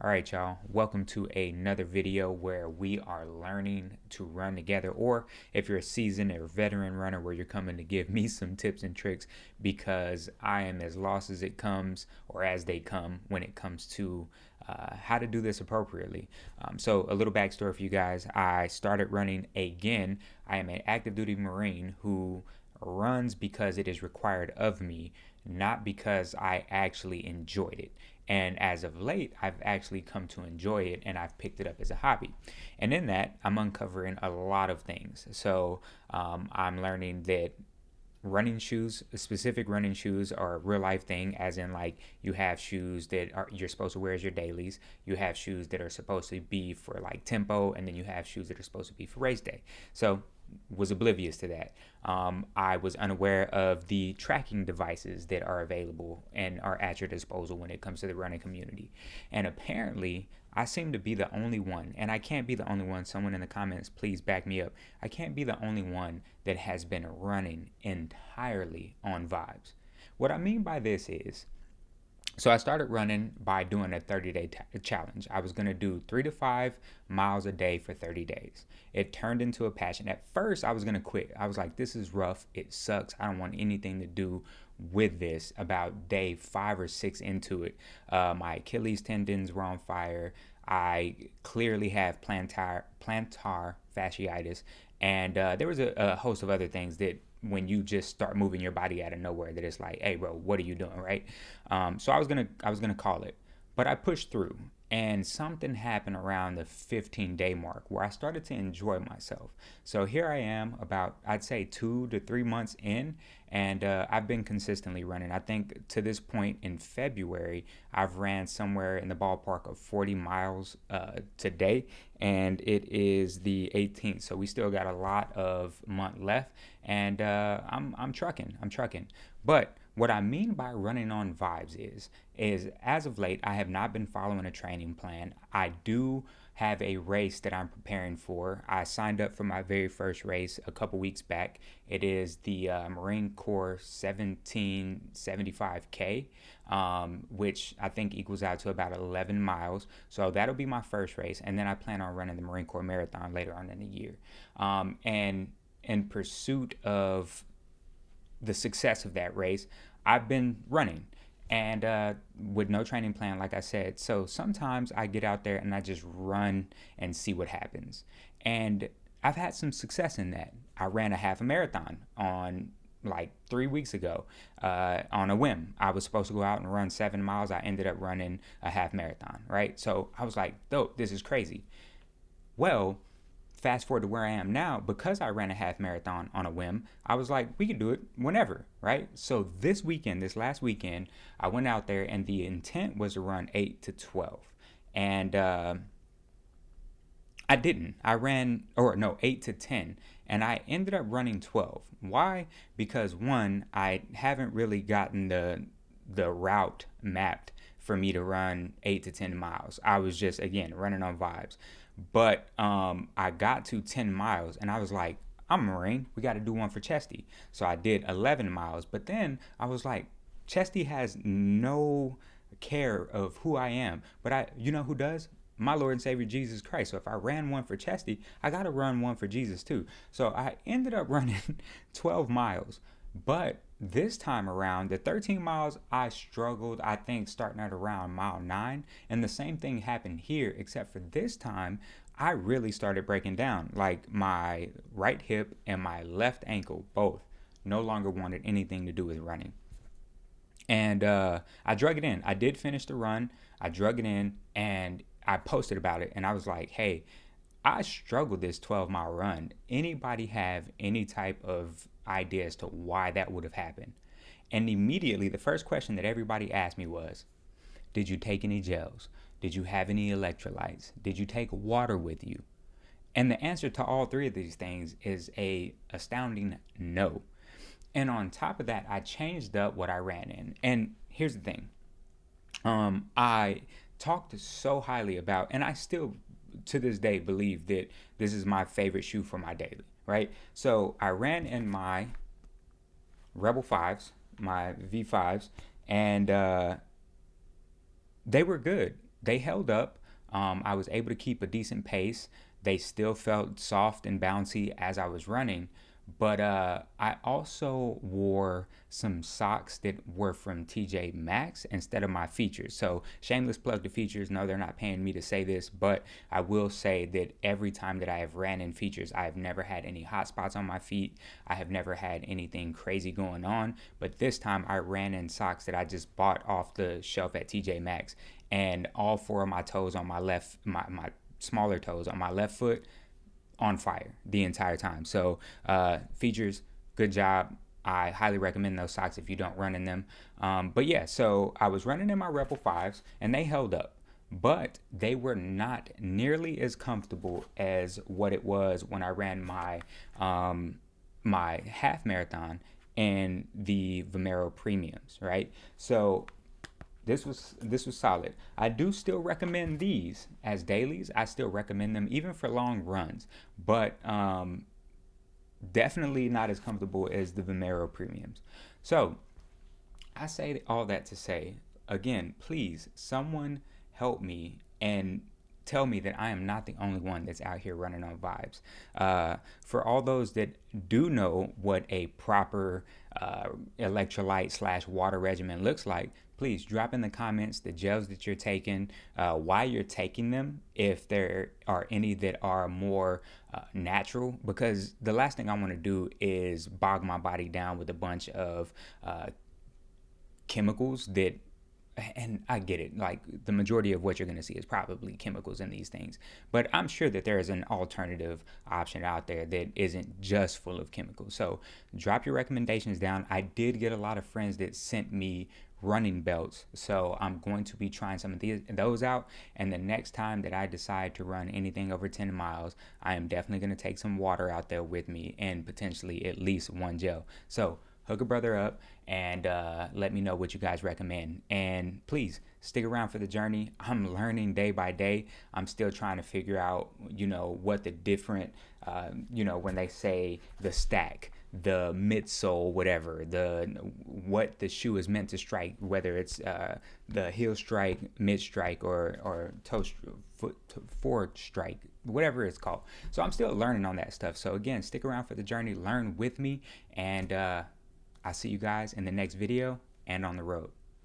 All right, y'all, welcome to another video where we are learning to run together, or if you're a seasoned or veteran runner, where you're coming to give me some tips and tricks because I am as lost as it comes, or as they come, when it comes to how to do this appropriately. So a little backstory for you guys. I started running again. I am an active duty Marine who runs because it is required of me, not because I actually enjoyed it. And as of late, I've actually come to enjoy it, and I've picked it up as a hobby. And in that, I'm uncovering a lot of things. So I'm learning that running shoes, specific running shoes, are a real life thing, as in, like, you have shoes that you're supposed to wear as your dailies, you have shoes that are supposed to be for like tempo, and then you have shoes that are supposed to be for race day. So was oblivious to that. I was unaware of the tracking devices that are available and are at your disposal when it comes to the running community. And apparently, I seem to be the only one, and I can't be the only one. Someone in the comments, please back me up. I can't be the only one that has been running entirely on vibes. What I mean by this is, so I started running by doing a 30-day challenge. I was going to do 3 to 5 miles a day for 30 days. It turned into a passion. At first, I was going to quit. I was like, this is rough. It sucks. I don't want anything to do with this. About day 5 or 6 into it, my Achilles tendons were on fire. I clearly have plantar fasciitis. And there was a host of other things that, when you just start moving your body out of nowhere, that it's like, hey bro, what are you doing, right? So I was gonna call it, but I pushed through, and something happened around the 15-day mark where I started to enjoy myself. So here I am, about, I'd say, 2 to 3 months in, and I've been consistently running. I think to this point in February, I've ran somewhere in the ballpark of 40 miles today, and it is the 18th, so we still got a lot of month left, and I'm trucking. But what I mean by running on vibes is as of late, I have not been following a training plan. I do have a race that I'm preparing for. I signed up for my very first race a couple weeks back. It is the Marine Corps 1775K, which I think equals out to about 11 miles. So that'll be my first race. And then I plan on running the Marine Corps Marathon later on in the year. And in pursuit of the success of that race, I've been running, and with no training plan, like I said. So sometimes I get out there and I just run and see what happens. And I've had some success in that. I ran a half a marathon on like 3 weeks ago on a whim. I was supposed to go out and run 7 miles. I ended up running a half marathon, right? So I was like, dope, this is crazy. Well, fast forward to where I am now, because I ran a half marathon on a whim, I was like, we can do it whenever, right? So this last weekend, I went out there, and the intent was to run 8 to 12. And I didn't. I ran, 8 to 10. And I ended up running 12. Why? Because one, I haven't really gotten the route mapped for me to run 8 to 10 miles. I was just, again, running on vibes. But I got to 10 miles, and I was like, I'm a Marine. We got to do one for Chesty. So I did 11 miles. But then I was like, Chesty has no care of who I am. But you know who does? My Lord and Savior, Jesus Christ. So if I ran one for Chesty, I got to run one for Jesus too. So I ended up running 12 miles. But this time around, the 13 miles, I struggled, I think, starting at around mile 9. And the same thing happened here, except for this time, I really started breaking down. Like, my right hip and my left ankle both no longer wanted anything to do with running. And I drug it in. I did finish the run. I drug it in, and I posted about it. And I was like, hey, I struggled this 12-mile run. Anybody have any type of idea as to why that would have happened? And immediately, the first question that everybody asked me was, did you take any gels? Did you have any electrolytes? Did you take water with you? And the answer to all three of these things is a astounding no. And on top of that, I changed up what I ran in. And here's the thing. I talked so highly about, and I still to this day believe that this is my favorite shoe for my daily, right? So I ran in my Rebel 5s, my V5s, and they were good. They held up. I was able to keep a decent pace. They still felt soft and bouncy as I was running, but I also wore some socks that were from TJ Maxx instead of my Features. So shameless plug to Features. No, they're not paying me to say this, but I will say that every time that I have ran in Features, I have never had any hot spots on my feet. I have never had anything crazy going on. But this time I ran in socks that I just bought off the shelf at TJ Maxx, and all four of my toes on my left, my smaller toes on my left foot, on fire the entire time. So Features, good job. I highly recommend those socks if you don't run in them. But yeah, so I was running in my Rebel 5s and they held up, but they were not nearly as comfortable as what it was when I ran my half marathon and the Vomero Premiums, right? So this was solid. I do still recommend these as dailies. I still recommend them even for long runs, but definitely not as comfortable as the Vomero Premiums. So I say all that to say, again, please, someone help me and tell me that I am not the only one that's out here running on vibes. For all those that do know what a proper electrolyte / water regimen looks like, please drop in the comments the gels that you're taking, why you're taking them, if there are any that are more natural, because the last thing I want to do is bog my body down with a bunch of chemicals that, and I get it, like the majority of what you're going to see is probably chemicals in these things, but I'm sure that there is an alternative option out there that isn't just full of chemicals. So drop your recommendations down. I did get a lot of friends that sent me running belts, so I'm going to be trying some of those out, and the next time that I decide to run anything over 10 miles, I am definitely going to take some water out there with me and potentially at least one gel. So hook a brother up and let me know what you guys recommend. And please stick around for the journey. I'm learning day by day. I'm still trying to figure out, what the different, when they say the stack, the midsole, whatever, what the shoe is meant to strike, whether it's the heel strike, mid strike, or toe foot forward strike, whatever it's called. So I'm still learning on that stuff. So again, stick around for the journey, learn with me, and I'll see you guys in the next video and on the road.